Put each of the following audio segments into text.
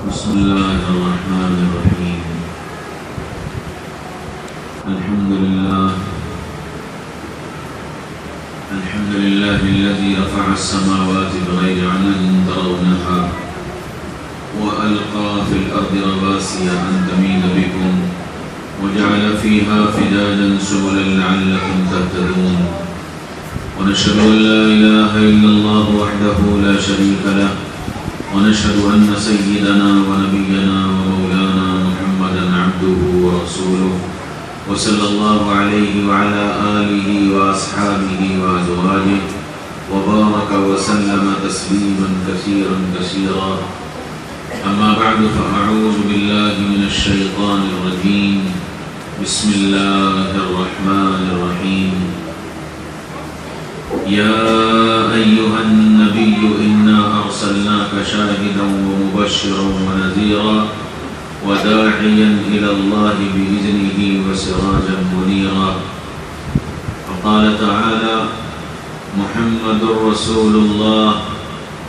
بسم الله الرحمن الرحيم. الحمد لله الذي رفع السماوات بغير عمد ترونها وألقى في الأرض رواسي أن تميد بكم وجعل فيها فجاجا سبلا لعلكم تهتدون. ونشهد أن لا إله إلا الله وحده لا شريك له ونشهد أن سيدنا ونبينا ومولانا محمدا عبده ورسوله وصلى الله عليه وعلى آله وأصحابه وأزواجه وبارك وسلم تسليما كثيرا كثيرا. أما بعد فأعوذ بالله من الشيطان الرجيم. بسم الله الرحمن الرحيم. يا أيها النبي إنا أرسلناك شاهدا ومبشرا ونذيرا وداعيا إلى الله بإذنه وسراجا منيرا. وقال تعالى: محمد رسول الله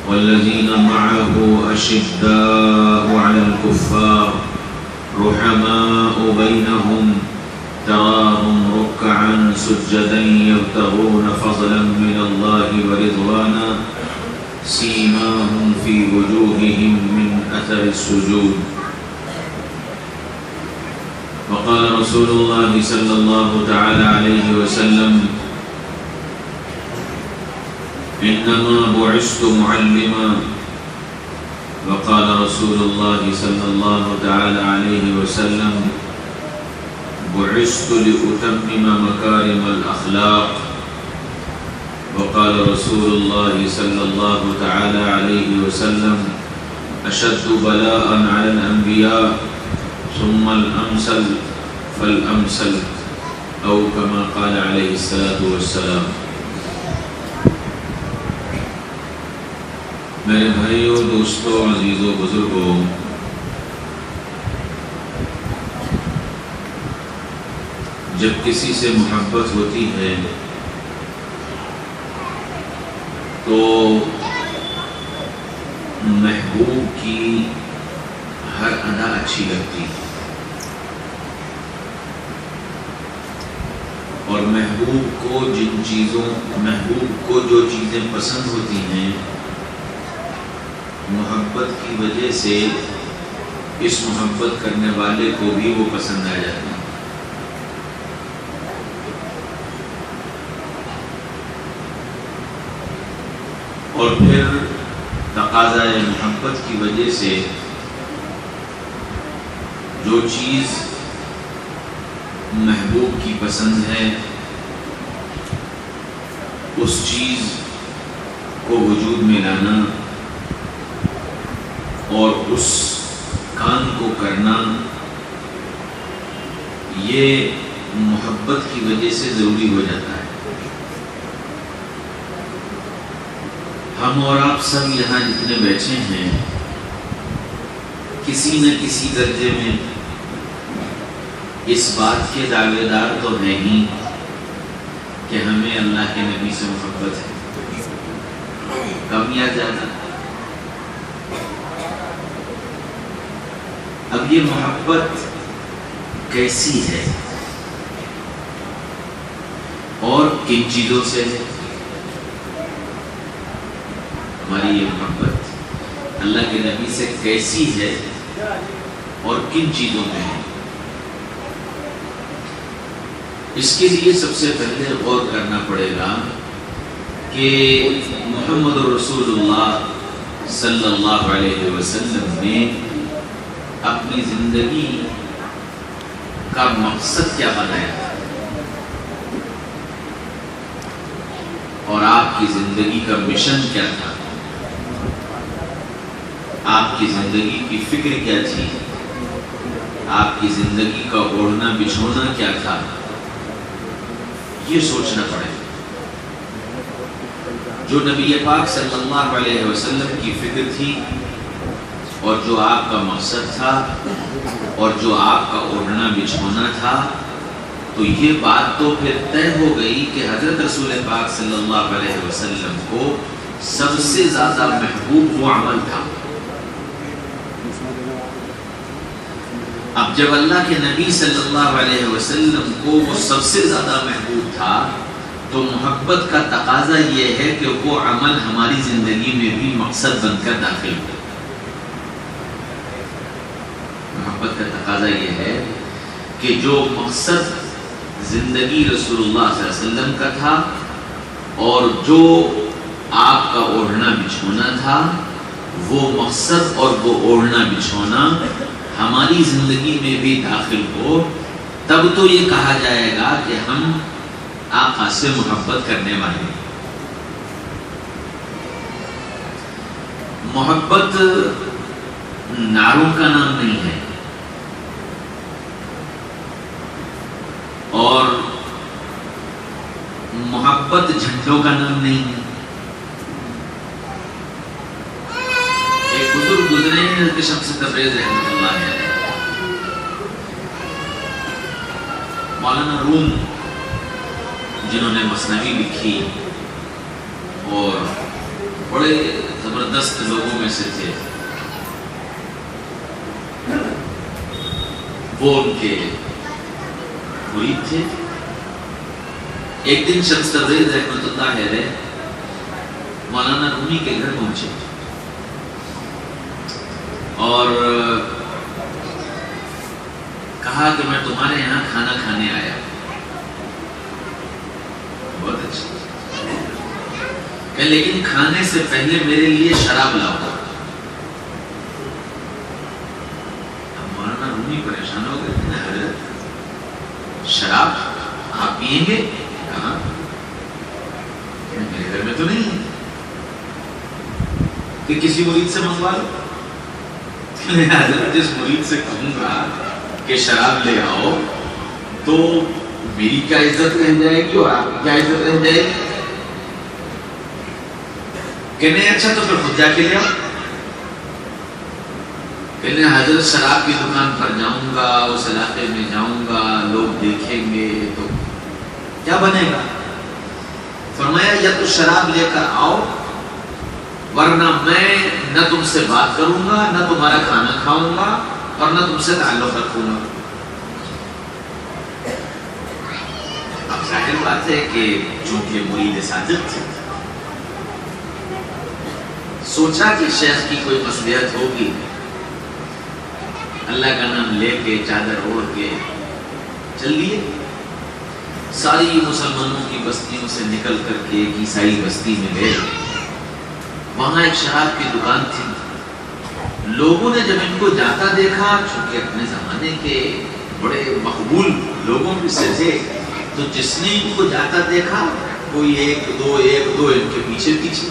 والذين معه أشداء على الكفار رحماء بينهم تراهم ركعا سجدا يبتغون فضلا من الله ورضوانا سيماهم في وجوههم من أثر السجود. وقال رسول الله صلى الله تعالى عليه وسلم: إنما بعثت معلما. وقال رسول الله صلى الله تعالى عليه وسلم: بعثت لأتمم مكارم الأخلاق. وقال رسول الله صلى الله تعالى عليه وسلم: أشد بلاء على الأنبياء ثم الأمثل فالأمثل، أو كما قال عليه الصلاة والسلام. میرے بھائیوں، دوستوں، عزیزوں، بزرگوں، جب کسی سے محبت ہوتی ہے تو محبوب کی ہر ادا اچھی لگتی ہے، اور محبوب کو جو چیزیں پسند ہوتی ہیں، محبت کی وجہ سے اس محبت کرنے والے کو بھی وہ پسند آ جاتی ہے. اور پھر تقاضۂ محبت کی وجہ سے جو چیز محبوب کی پسند ہے اس چیز کو وجود میں لانا اور اس کام کو کرنا، یہ محبت کی وجہ سے ضروری ہو جاتا ہے. ہم اور آپ سب یہاں جتنے بیٹھے ہیں، کسی نہ کسی درجے میں اس بات کے دعوے دار تو ہیں ہی کہ ہمیں اللہ کے نبی سے محبت ہے، کم یا زیادہ. اب یہ محبت کیسی ہے اور کن چیزوں سے ہے؟ ہماری یہ محبت اللہ کے نبی سے کیسی ہے اور کن چیزوں میں ہے؟ اس کے لیے سب سے پہلے غور کرنا پڑے گا کہ محمد رسول اللہ صلی اللہ علیہ وسلم نے اپنی زندگی کا مقصد کیا بنایا اور آپ کی زندگی کا مشن کیا تھا، آپ کی زندگی کی فکر کیا تھی، آپ کی زندگی کا اوڑھنا بچھونا کیا تھا، یہ سوچنا پڑے. جو نبی پاک صلی اللہ علیہ وسلم کی فکر تھی اور جو آپ کا مقصد تھا اور جو آپ کا اوڑھنا بچھونا تھا، تو یہ بات تو پھر طے ہو گئی کہ حضرت رسول پاک صلی اللہ علیہ وسلم کو سب سے زیادہ محبوب وہ عمل تھا اب جب اللہ کے نبی صلی اللہ علیہ وسلم کو وہ سب سے زیادہ محبوب تھا تو محبت کا تقاضا یہ ہے کہ وہ عمل ہماری زندگی میں بھی مقصد بن کر داخل ہو. محبت کا تقاضا یہ ہے کہ جو مقصد زندگی رسول اللہ صلی اللہ علیہ وسلم کا تھا اور جو آپ کا اوڑھنا بچھونا تھا، وہ مقصد اور وہ اوڑھنا بچھونا ہماری زندگی میں بھی داخل ہو، تب تو یہ کہا جائے گا کہ ہم آقا سے محبت کرنے والے ہیں. محبت نعروں کا نام نہیں ہے اور محبت جھنڈوں کا نام نہیں ہے. ایک بزرگ گزرے ہیں حضرت شمس تبریز رحمۃ اللہ علیہ، مولانا روم جنہوں نے مثنوی لکھی اور بڑے زبردست لوگوں میں سے تھے، وہ ان کے مرید تھے. ایک دن شمس تبریز رحمۃ اللہ علیہ مولانا رومی کے گھر پہنچے اور کہا کہ میں تمہارے یہاں کھانا کھانے آیا. بہت اچھا، کہ لیکن کھانے سے پہلے میرے لیے شراب لاؤ. مولانا رومی پریشان ہو گئے، حضرت شراب آپ پیئیں گے؟ کہاں، میرے گھر میں تو نہیں ہے، کہ کسی مرید سے منگوا لو. حضرت جس مرید سے کہوں گا کہ شراب لے آؤ تو میری کیا عزت رہ جائے گی اور آپ کی کیا عزت رہ جائے گی؟ کہنے اچھا تو پھر خود جا کے لے آؤ. کہنے حضرت شراب کی دکان پر جاؤں گا، اس علاقے میں جاؤں گا، لوگ دیکھیں گے تو کیا بنے گا؟ فرمایا یا تو شراب لے کر آؤ ورنہ میں نہ تم سے بات کروں گا، نہ تمہارا کھانا کھاؤں گا اور نہ تم سے تعلق رکھوں گا. اب ظاہر بات ہے کہ چونکہ مرید صادق تھے، سوچا کہ شیخ کی کوئی مصلحت ہوگی، اللہ کا نام لے کے چادر اوڑھ کے چل دیے. ساری مسلمانوں کی بستیوں سے نکل کر کے ایک عیسائی بستی میں گئے. وہاں ایک شراب کی دکان تھی. لوگوں نے جب ان کو جاتا دیکھا، چونکہ اپنے زمانے کے بڑے مقبول لوگوں میں سے تھے، تو جس نے ان کو جاتا دیکھا کوئی ایک دو ان کے پیچھے پیچھے.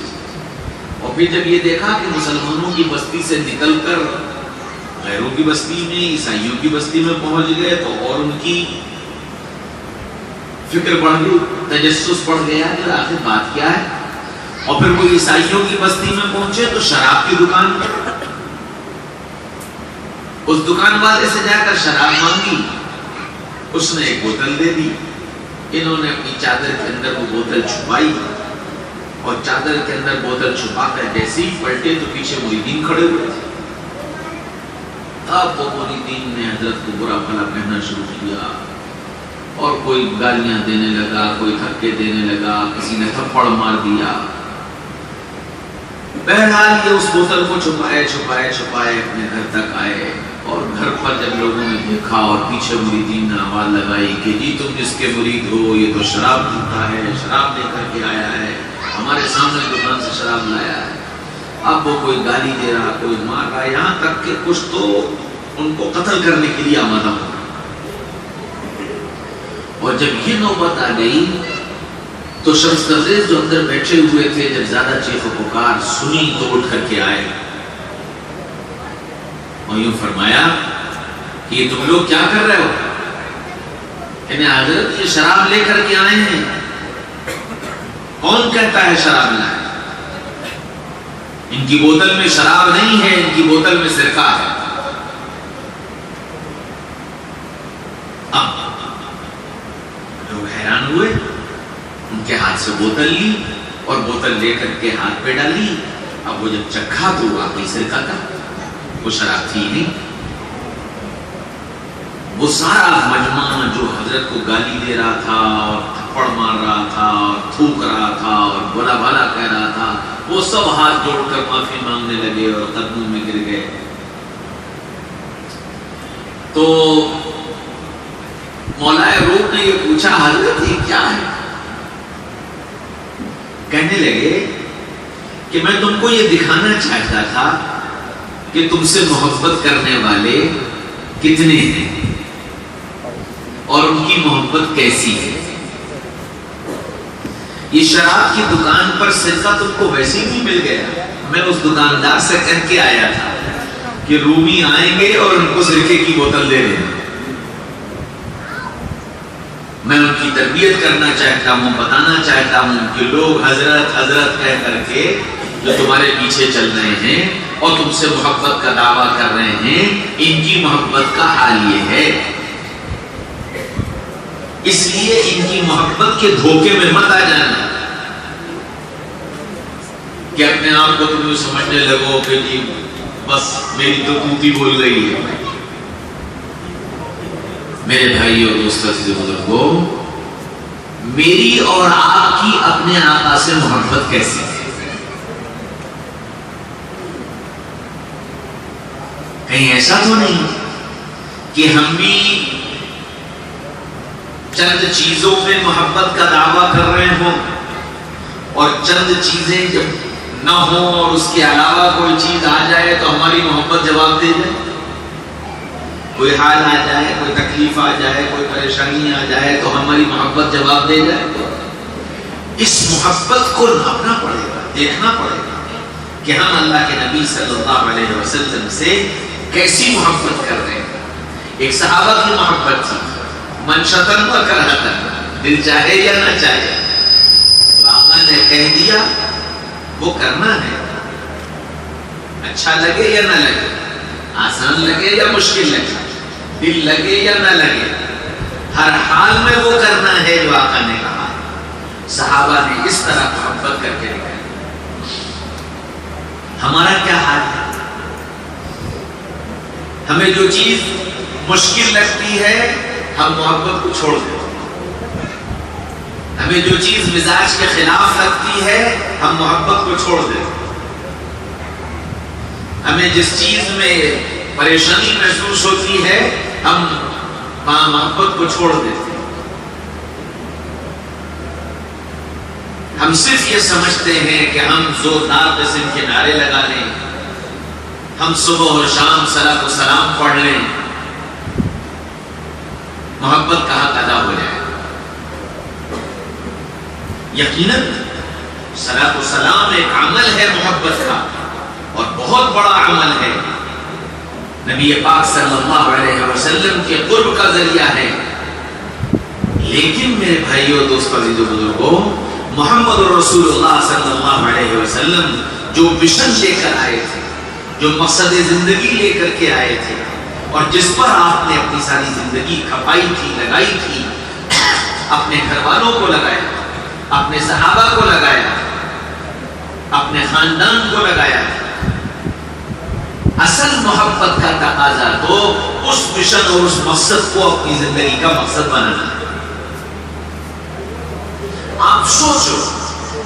اور پھر جب یہ دیکھا کہ مسلمانوں کی بستی سے نکل کر غیروں کی بستی میں، عیسائیوں کی بستی میں پہنچ گئے تو اور ان کی فکر بڑھ گئی، تجسس بڑھ گیا کہ آخر بات کیا ہے. اور پھر وہ عیسائیوں کی بستی میں پہنچے تو شراب کی دکان پر اس دکان والے سے جا کر شراب مانگی. اس نے ایک بوتل دے دی. انہوں نے اپنی چادر کے اندر وہ بوتل چھپائی اور چادر کے اندر بوتل چھپا کر جیسے ہی پلٹے تو پیچھے مریدین کھڑے ہوئے تھے. اب وہ مریدین نے حضرت کو برا بھلا کہنا شروع کیا اور کوئی گالیاں دینے لگا، کوئی دھکے دینے لگا، کسی نے تھپڑ مار دیا. بہرحال یہ اس بوتل کو چھپائے اپنے گھر تک آئے اور گھر پر جب لوگوں نے دیکھا اور پیچھے مریدین نے آواز لگائی کہ جی تم جس کے مرید ہو یہ تو شراب پیتا ہے، شراب لے کر کے آیا ہے، ہمارے سامنے دکان سے شراب لایا ہے. اب وہ کوئی گالی دے رہا، کوئی مار رہا، یہاں تک کہ کچھ تو ان کو قتل کرنے کے لیے آمادہ ہو. اور جب یہ نوبت آ گئی تو شمس تبریز جو اندر بیٹھے ہوئے تھے جب زیادہ چیخ و پکار سنی تو اٹھ کر کے آئے اور یوں فرمایا کہ یہ تم لوگ کیا کر رہے ہو؟ کہنے حضرت یہ شراب لے کر کے آئے ہیں. کون کہتا ہے شراب لائے؟ ان کی بوتل میں شراب نہیں ہے، ان کی بوتل میں سرکہ ہے. لوگ حیران ہوئے، ان کے ہاتھ سے بوتل لی اور بوتل لے کر کے ہاتھ پہ ڈالی. اب وہ جب چکھا تو واقعی سرکہ تھا، وہ شراب تھی نہیں. وہ سارا مجمع جو حضرت کو گالی دے رہا تھا اور تھپڑ مار رہا تھا اور تھوک رہا تھا اور بولا بھالا کہہ رہا تھا، وہ سب ہاتھ جوڑ کر معافی مانگنے لگے اور قدموں میں گر گئے۔ تو مولا روم نے یہ پوچھا، حضرت یہ کیا ہے؟ کہنے لگے کہ میں تم کو یہ دکھانا چاہتا تھا کہ تم سے محبت کرنے والے کتنے ہیں اور ان کی محبت کیسی ہے۔ یہ شراب کی دکان پر سرقہ تم کو ویسے ہی مل گیا، میں اس دکاندار سے کہہ کے آیا تھا کہ رومی آئیں گے اور ان کو سرکے کی بوتل دے دیں۔ میں ان کی تربیت کرنا چاہتا ہوں، بتانا چاہتا ہوں کہ لوگ حضرت حضرت کہہ کر کے جو تمہارے پیچھے چل رہے ہیں اور تم سے محبت کا دعویٰ کر رہے ہیں، ان کی محبت کا حال یہ ہے، اس لیے ان کی محبت کے دھوکے میں مت آ جانا کہ اپنے آپ کو تم سمجھنے لگو کہ جی بس میری تو کوتی بول رہی ہے۔ میرے بھائی اور دوستوں سے بزرگوں، میری اور آپ کی اپنے آقا سے محبت کیسی ہے؟ کہیں ایسا تو نہیں کہ ہم بھی چند چیزوں میں محبت کا دعویٰ کر رہے ہوں اور چند چیزیں جب نہ ہوں اور اس کے علاوہ کوئی چیز آ جائے تو ہماری محبت جواب دے جائے؟ کوئی حال آ جائے، کوئی تکلیف آ جائے، کوئی پریشانی آ جائے تو ہماری محبت جواب دے جائے؟ اس محبت کو ناپنا پڑے گا، دیکھنا پڑے گا کہ ہم اللہ کے نبی صلی اللہ علیہ وسلم سے کیسی محبت کر رہے ہیں۔ ایک صحابہ کی محبت تھی، من شطن و کرہتن، دل چاہے یا نہ چاہے، جو آقا نے کہہ دیا وہ کرنا ہے، اچھا لگے یا نہ لگے، آسان لگے یا مشکل لگے، دل لگے یا نہ لگے، ہر حال میں وہ کرنا ہے جو آقا نے کہا۔ صحابہ نے اس طرح محبت کر کے دکھائی۔ ہمارا کیا حال ہے؟ ہمیں جو چیز مشکل لگتی ہے ہم محبت کو چھوڑ دیتے، ہمیں جو چیز مزاج کے خلاف لگتی ہے ہم محبت کو چھوڑ دیتے، ہمیں جس چیز میں پریشانی محسوس ہوتی ہے ہم محبت کو چھوڑ دیتے۔ ہم صرف یہ سمجھتے ہیں کہ ہم زوردار قسم کے نعرے لگا لیں، ہم صبح اور شام صلاۃ و سلام پڑھ لیں، محبت کا حق ادا ہو جائے۔ یقیناً صلاۃ و سلام ایک عمل ہے محبت کا اور بہت بڑا عمل ہے، نبی پاک صلی اللہ علیہ وسلم کے قرب کا ذریعہ ہے، لیکن میرے بھائیوں دوستوں عزیزو بزرگوں، محمد رسول اللہ صلی اللہ علیہ وسلم جو مشن لے کر آئے تھے، جو مقصد زندگی لے کر کے آئے تھے اور جس پر آپ نے اپنی ساری زندگی کھپائی تھی، لگائی تھی، اپنے گھر والوں کو لگایا، اپنے صحابہ کو لگایا، اپنے خاندان کو لگایا، اصل محبت کا تقاضا تو اس مشن اور اس مقصد کو اپنی زندگی کا مقصد بنانا ہے۔ آپ سوچو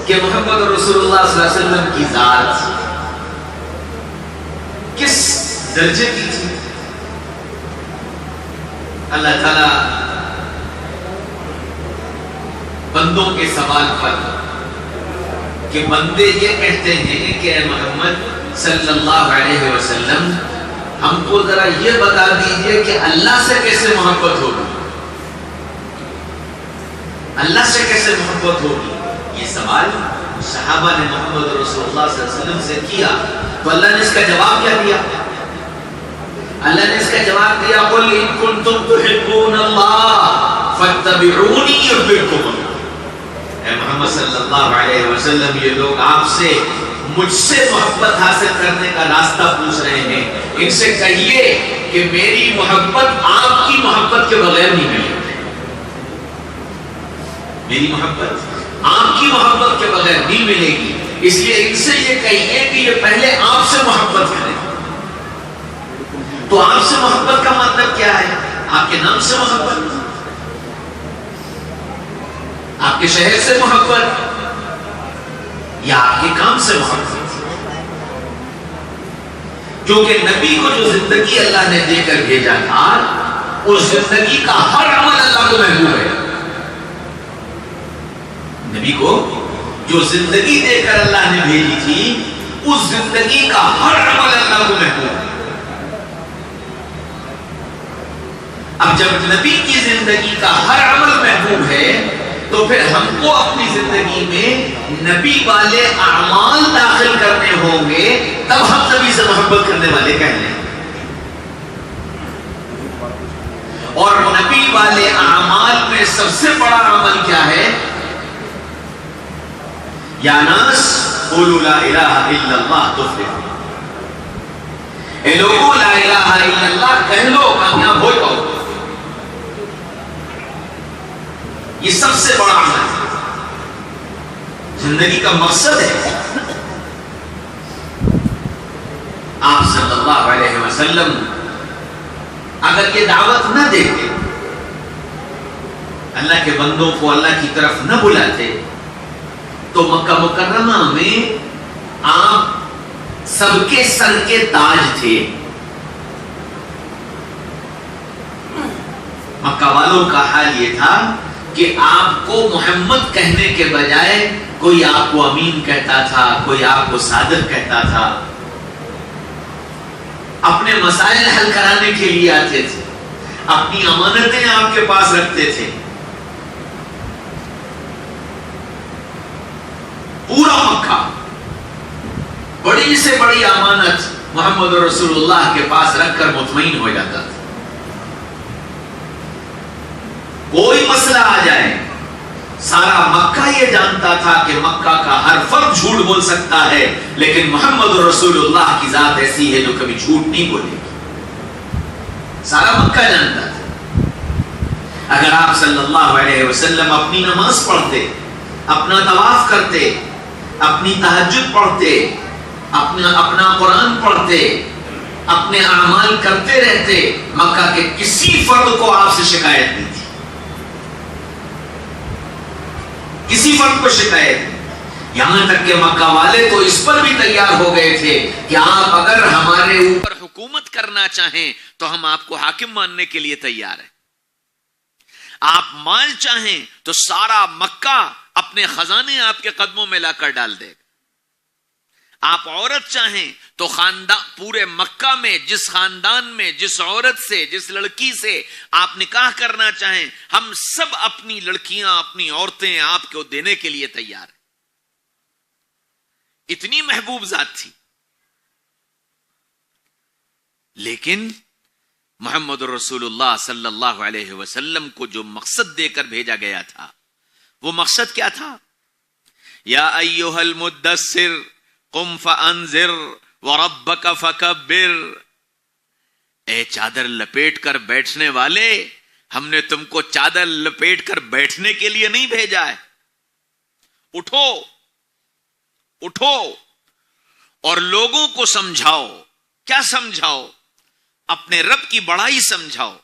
کہ محمد رسول اللہ صلی اللہ علیہ وسلم کی ذات کس درجے کی تھی؟ اللہ تعالیٰ بندوں کے سوال پر کہ بندے یہ کہتے ہیں کہ اے محمد صلی اللہ علیہ وسلم ہم کو ذرا یہ بتا دیجئے کہ اللہ سے کیسے محبت ہوگی، اللہ سے کیسے محبت ہوگی؟ یہ سوال صحابہ نے محمد رسول اللہ صلی اللہ علیہ وسلم سے کیا تو اللہ نے اس کا جواب کیا دیا؟ اللہ نے اس کا جواب دیا، قُلْ إِن كُنْتُمْ تُحِبُّونَ اللَّهَ فَاتَّبِعُونِي يُحْبِبْكُمُ اللَّهُ۔ اے محمد صلی اللہ علیہ وسلم، یہ لوگ آپ سے مجھ سے محبت حاصل کرنے کا راستہ پوچھ رہے ہیں، ان سے کہیے کہ میری محبت آپ کی محبت کے بغیر نہیں ملے گی، میری محبت آپ کی محبت کے بغیر نہیں ملے گی، اس لیے ان سے یہ کہیے کہ یہ پہلے آپ سے محبت کریں۔ تو آپ سے محبت کا مطلب کیا ہے؟ آپ کے نام سے محبت، آپ کے شہر سے محبت، یا آپ کے کام سے محبت؟ کیونکہ نبی کو جو زندگی اللہ نے دے کر بھیجا تھا، اس زندگی کا ہر عمل اللہ کو محبوب ہے. نبی کو جو زندگی دے کر اللہ نے بھیجی تھی، اس زندگی کا ہر عمل اللہ کو محبوب ہے. اب جب نبی کی زندگی کا ہر عمل محبوب ہے تو پھر ہم کو اپنی زندگی میں نبی والے اعمال داخل کرنے ہوں گے، تب ہم نبی سے محبت کرنے والے کہنے ہیں. اور نبی والے اعمال میں سب سے بڑا عمل کیا ہے؟ یا ناس قولوا لا الہ الا اللہ تفلحوا. اے لوگوں، لا الہ الا اللہ کہہ لو، کامیاب ہو جاؤ. یہ سب سے بڑا عمل ہے، زندگی کا مقصد ہے. آپ صلی اللہ علیہ وسلم اگر یہ دعوت نہ دیتے، اللہ کے بندوں کو اللہ کی طرف نہ بلاتے، تو مکہ مکرمہ میں آپ سب کے سر کے تاج تھے. مکہ والوں کا حال یہ تھا کہ آپ کو محمد کہنے کے بجائے کوئی آپ کو امین کہتا تھا، کوئی آپ کو صادق کہتا تھا. اپنے مسائل حل کرانے کے لیے آتے تھے، اپنی امانتیں آپ کے پاس رکھتے تھے. پورا مکہ بڑی سے بڑی امانت محمد رسول اللہ کے پاس رکھ کر مطمئن ہو جاتا تھا. کوئی مسئلہ آ جائے، سارا مکہ یہ جانتا تھا کہ مکہ کا ہر فرد جھوٹ بول سکتا ہے، لیکن محمد رسول اللہ کی ذات ایسی ہے جو کبھی جھوٹ نہیں بولے گی. سارا مکہ جانتا تھا. اگر آپ صلی اللہ علیہ وسلم اپنی نماز پڑھتے، اپنا طواف کرتے، اپنی تہجد پڑھتے، اپنا قرآن پڑھتے، اپنے اعمال کرتے رہتے، مکہ کے کسی فرد کو آپ سے شکایت نہیں تھی. کسی فرد کو شکایت نہیں. یہاں تک کہ مکہ والے تو اس پر بھی تیار ہو گئے تھے کہ آپ اگر ہمارے اوپر حکومت کرنا چاہیں تو ہم آپ کو حاکم ماننے کے لیے تیار ہیں. آپ مال چاہیں تو سارا مکہ اپنے خزانے آپ کے قدموں میں لا کر ڈال دے گا. آپ عورت چاہیں تو خاندان پورے مکہ میں جس خاندان میں جس عورت سے جس لڑکی سے آپ نکاح کرنا چاہیں، ہم سب اپنی لڑکیاں اپنی عورتیں آپ کو دینے کے لیے تیار ہیں. اتنی محبوب ذات تھی. لیکن محمد رسول اللہ صلی اللہ علیہ وسلم کو جو مقصد دے کر بھیجا گیا تھا، وہ مقصد کیا تھا؟ یا ایھا المدثر قم فانذر وربک فکبر. اے چادر لپیٹ کر بیٹھنے والے، ہم نے تم کو چادر لپیٹ کر بیٹھنے کے لیے نہیں بھیجا ہے. اٹھو اٹھو اور لوگوں کو سمجھاؤ. کیا سمجھاؤ؟ اپنے رب کی بڑائی سمجھاؤ،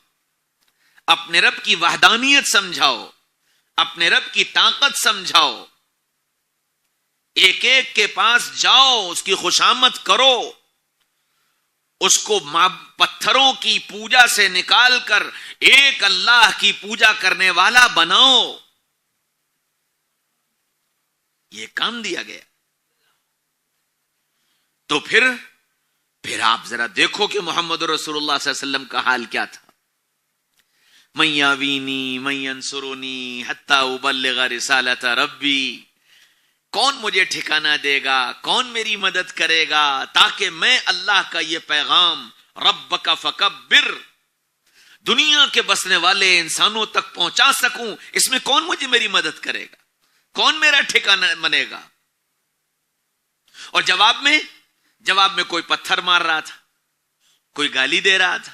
اپنے رب کی وحدانیت سمجھاؤ، اپنے رب کی طاقت سمجھاؤ. ایک ایک کے پاس جاؤ، اس کی خوشامد کرو، اس کو پتھروں کی پوجا سے نکال کر ایک اللہ کی پوجا کرنے والا بناؤ. یہ کام دیا گیا. تو پھر آپ ذرا دیکھو کہ محمد رسول اللہ صلی اللہ علیہ وسلم کا حال کیا تھا. من یاوینی من ینصرنی حتی ابلغ رسالت ربی. کون مجھے ٹھکانہ دے گا، کون میری مدد کرے گا تاکہ میں اللہ کا یہ پیغام ربک فکبر دنیا کے بسنے والے انسانوں تک پہنچا سکوں. اس میں کون مجھے میری مدد کرے گا، کون میرا ٹھکانہ بنے گا؟ اور جواب میں کوئی پتھر مار رہا تھا، کوئی گالی دے رہا تھا،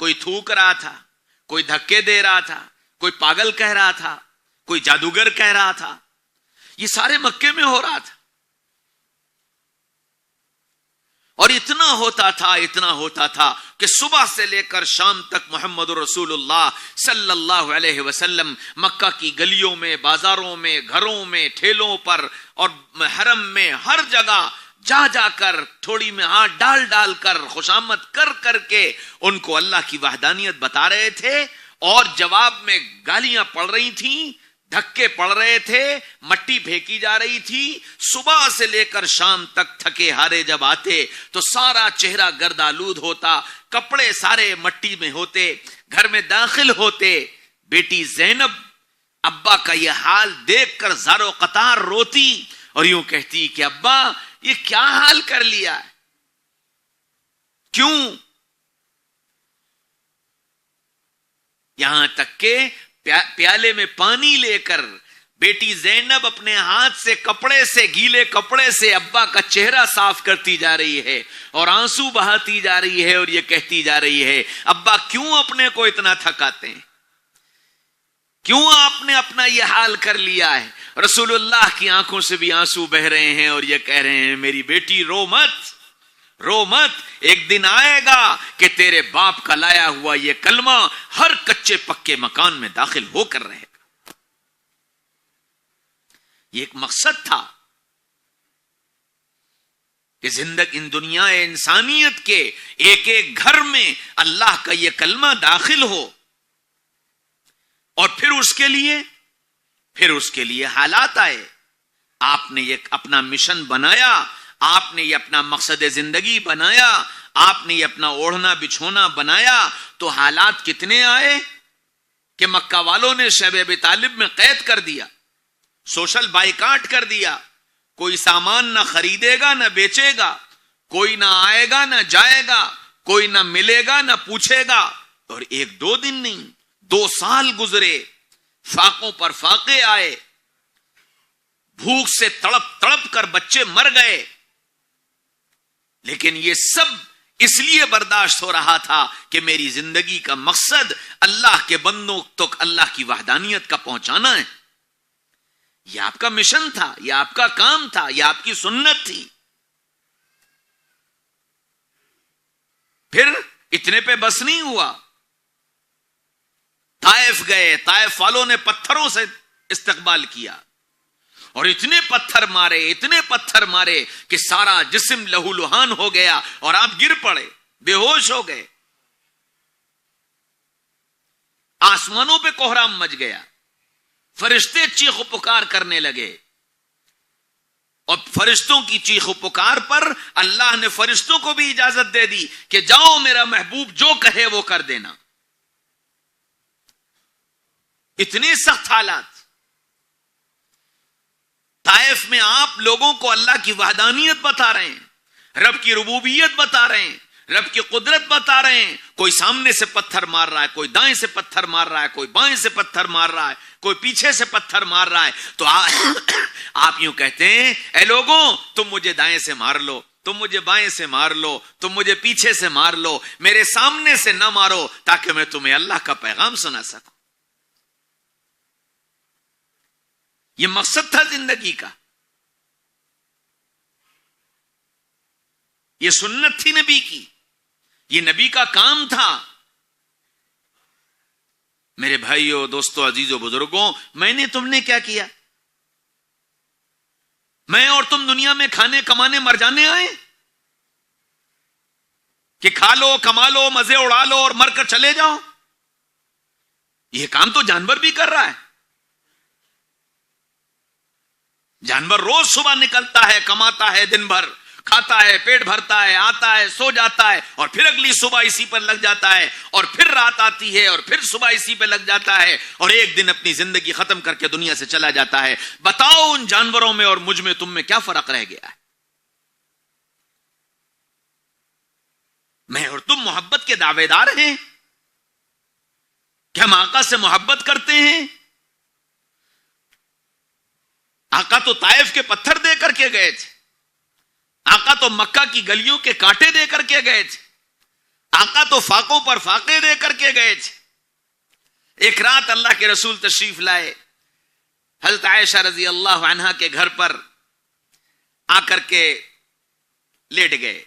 کوئی تھوک رہا تھا، کوئی دھکے دے رہا تھا، کوئی پاگل کہہ رہا تھا، کوئی جادوگر کہہ رہا تھا. یہ سارے مکے میں ہو رہا تھا. اور اتنا ہوتا تھا کہ صبح سے لے کر شام تک محمد رسول اللہ صلی اللہ علیہ وسلم مکہ کی گلیوں میں، بازاروں میں، گھروں میں، ٹھیلوں پر اور حرم میں ہر جگہ جا کر تھوڑی میں ہاتھ ڈال کر خوشامد کر کے ان کو اللہ کی وحدانیت بتا رہے تھے، اور جواب میں گالیاں پڑ رہی تھیں، دھکے پڑ رہے تھے، مٹی پھینکی جا رہی تھی۔ صبح سے لے کر شام تک تھکے ہارے جب آتے تو سارا چہرہ گرد آلود ہوتا، کپڑے سارے مٹی میں ہوتے، گھر میں داخل ہوتے، بیٹی زینب ابا کا یہ حال دیکھ کر زارو قطار روتی اور یوں کہتی کہ ابا یہ کیا حال کر لیا ہے، کیوں؟ یہاں تک کہ پیالے میں پانی لے کر بیٹی زینب اپنے ہاتھ سے گیلے کپڑے سے ابا کا چہرہ صاف کرتی جا رہی ہے اور آنسو بہاتی جا رہی ہے اور یہ کہتی جا رہی ہے ابا کیوں اپنے کو اتنا تھکاتے ہیں، کیوں آپ نے اپنا یہ حال کر لیا ہے؟ رسول اللہ کی آنکھوں سے بھی آنسو بہ رہے ہیں اور یہ کہہ رہے ہیں میری بیٹی رو مت، ایک دن آئے گا کہ تیرے باپ کا لایا ہوا یہ کلمہ ہر کچے پکے مکان میں داخل ہو کر رہے گا۔ یہ ایک مقصد تھا کہ زندگی ان دنیا انسانیت کے ایک ایک گھر میں اللہ کا یہ کلمہ داخل ہو، اور پھر اس کے لیے حالات آئے۔ آپ نے یہ اپنا مشن بنایا، آپ نے یہ اپنا مقصد زندگی بنایا، آپ نے یہ اپنا اوڑھنا بچھونا بنایا، تو حالات کتنے آئے کہ مکہ والوں نے شیب ابی طالب میں قید کر دیا، سوشل بائیکاٹ کر دیا، کوئی سامان نہ خریدے گا نہ بیچے گا، کوئی نہ آئے گا نہ جائے گا، کوئی نہ ملے گا نہ پوچھے گا۔ اور ایک دو دن نہیں، 2 سال گزرے، فاقوں پر فاقے آئے، بھوک سے تڑپ کر بچے مر گئے، لیکن یہ سب اس لیے برداشت ہو رہا تھا کہ میری زندگی کا مقصد اللہ کے بندوں تک اللہ کی وحدانیت کا پہنچانا ہے۔ یہ آپ کا مشن تھا، یہ آپ کا کام تھا، یہ آپ کی سنت تھی۔ پھر اتنے پہ بس نہیں ہوا، طائف گئے، طائف والوں نے پتھروں سے استقبال کیا اور اتنے پتھر مارے کہ سارا جسم لہو لہان ہو گیا اور آپ گر پڑے، بے ہوش ہو گئے۔ آسمانوں پہ کوہرام مچ گیا، فرشتے چیخ و پکار کرنے لگے، اور فرشتوں کی چیخ و پکار پر اللہ نے فرشتوں کو بھی اجازت دے دی کہ جاؤ میرا محبوب جو کہے وہ کر دینا۔ اتنے سخت حالات، طائف میں آپ لوگوں کو اللہ کی وحدانیت بتا رہے ہیں، رب کی ربوبیت بتا رہے ہیں، رب کی قدرت بتا رہے ہیں، کوئی سامنے سے پتھر مار رہا ہے، کوئی دائیں سے پتھر مار رہا ہے، کوئی بائیں سے پتھر مار رہا ہے، کوئی پیچھے سے پتھر مار رہا ہے، تو آپ یوں کہتے ہیں اے لوگوں تم مجھے دائیں سے مار لو، تم مجھے بائیں سے مار لو، تم مجھے پیچھے سے مار لو، میرے سامنے سے نہ مارو تاکہ میں تمہیں اللہ کا پیغام سنا سکوں۔ یہ مقصد تھا زندگی کا، یہ سنت تھی نبی کی، یہ نبی کا کام تھا۔ میرے بھائیوں، دوستوں، عزیزوں، بزرگوں، میں نے تم نے کیا کیا؟ میں اور تم دنیا میں کھانے کمانے مر جانے آئے کہ کھا لو، کما لو، مزے اڑا لو اور مر کر چلے جاؤ؟ یہ کام تو جانور بھی کر رہا ہے۔ جانور روز صبح نکلتا ہے، کماتا ہے، دن بھر کھاتا ہے، پیٹ بھرتا ہے، آتا ہے، سو جاتا ہے، اور پھر اگلی صبح اسی پر لگ جاتا ہے، اور پھر رات آتی ہے اور پھر صبح اسی پہ لگ جاتا ہے، اور ایک دن اپنی زندگی ختم کر کے دنیا سے چلا جاتا ہے۔ بتاؤ ان جانوروں میں اور مجھ میں، تم میں کیا فرق رہ گیا ہے؟ میں اور تم محبت کے دعوے دار ہیں کہ ہم آقا سے محبت کرتے ہیں۔ آقا تو طائف کے پتھر دے کر کے گئے تھے، آقا تو مکہ کی گلیوں کے کانٹے دے کر کے گئے تھے، آقا تو فاقوں پر فاقے دے کر کے گئے تھے۔ ایک رات اللہ کے رسول تشریف لائے، حضرت عائشہ رضی اللہ عنہا کے گھر پر آ کر کے لیٹ گئے۔